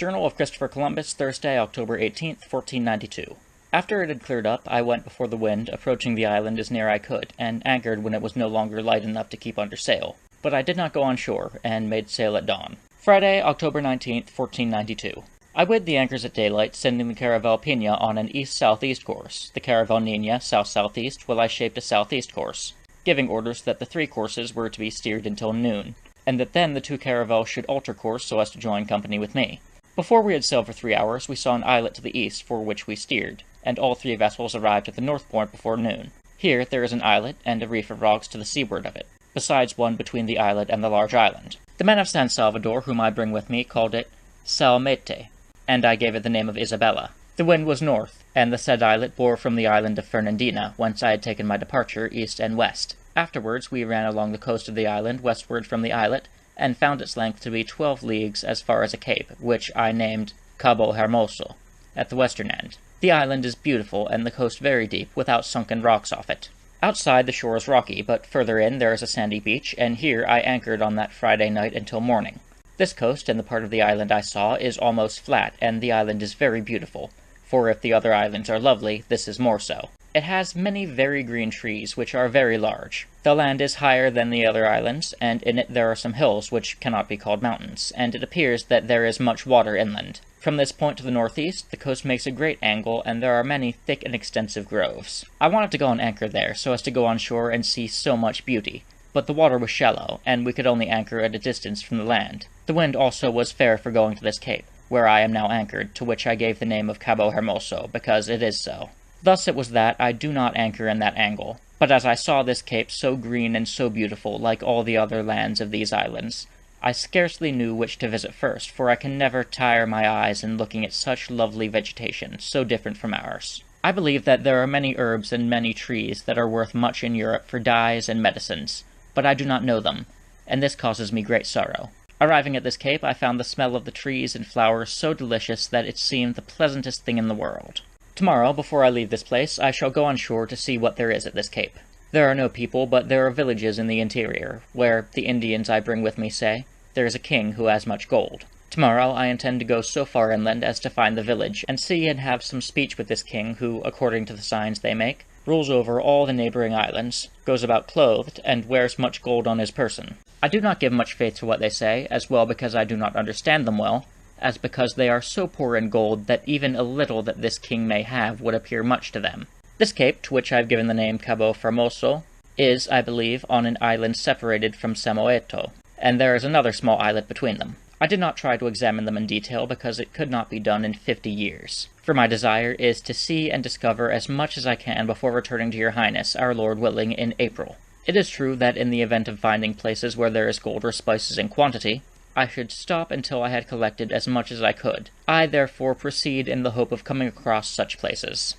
Journal of Christopher Columbus, Thursday, October 18th, 1492. After it had cleared up, I went before the wind, approaching the island as near I could, and anchored when it was no longer light enough to keep under sail. But I did not go on shore, and made sail at dawn. Friday, October 19th, 1492. I weighed the anchors at daylight, sending the Caravel Pina on an east-southeast course, the Caravel Nina south-southeast, while I shaped a southeast course, giving orders that the 3 courses were to be steered until noon, and that then the 2 caravels should alter course so as to join company with me. Before we had sailed for 3 hours, we saw an islet to the east for which we steered, and all 3 vessels arrived at the north point before noon. Here there is an islet and a reef of rocks to the seaward of it, besides one between the islet and the large island. The men of San Salvador, whom I bring with me, called it Salmete, and I gave it the name of Isabella. The wind was north, and the said islet bore from the island of Fernandina, whence I had taken my departure, east and west. Afterwards we ran along the coast of the island westward from the islet, and found its length to be 12 leagues as far as a cape, which I named Cabo Hermoso, at the western end. The island is beautiful, and the coast very deep, without sunken rocks off it. Outside the shore is rocky, but further in there is a sandy beach, and here I anchored on that Friday night until morning. This coast, and the part of the island I saw, is almost flat, and the island is very beautiful, for if the other islands are lovely, this is more so. It has many very green trees, which are very large. The land is higher than the other islands, and in it there are some hills which cannot be called mountains, and it appears that there is much water inland. From this point to the northeast, the coast makes a great angle, and there are many thick and extensive groves. I wanted to go and anchor there, so as to go on shore and see so much beauty, but the water was shallow, and we could only anchor at a distance from the land. The wind also was fair for going to this cape, where I am now anchored, to which I gave the name of Cabo Hermoso, because it is so. Thus it was that I do not anchor in that angle, but as I saw this cape so green and so beautiful, like all the other lands of these islands, I scarcely knew which to visit first, for I can never tire my eyes in looking at such lovely vegetation, so different from ours. I believe that there are many herbs and many trees that are worth much in Europe for dyes and medicines, but I do not know them, and this causes me great sorrow. Arriving at this cape, I found the smell of the trees and flowers so delicious that it seemed the pleasantest thing in the world. Tomorrow, before I leave this place, I shall go on shore to see what there is at this cape. There are no people, but there are villages in the interior, where, the Indians I bring with me say, there is a king who has much gold. Tomorrow I intend to go so far inland as to find the village, and see and have some speech with this king who, according to the signs they make, rules over all the neighboring islands, goes about clothed, and wears much gold on his person. I do not give much faith to what they say, as well because I do not understand them well, as because they are so poor in gold that even a little that this king may have would appear much to them. This cape, to which I have given the name Cabo Formoso, is, I believe, on an island separated from Samoeto, and there is another small islet between them. I did not try to examine them in detail because it could not be done in 50 years, for my desire is to see and discover as much as I can before returning to your Highness, our Lord willing, in April. It is true that in the event of finding places where there is gold or spices in quantity, I should stop until I had collected as much as I could. I therefore proceed in the hope of coming across such places.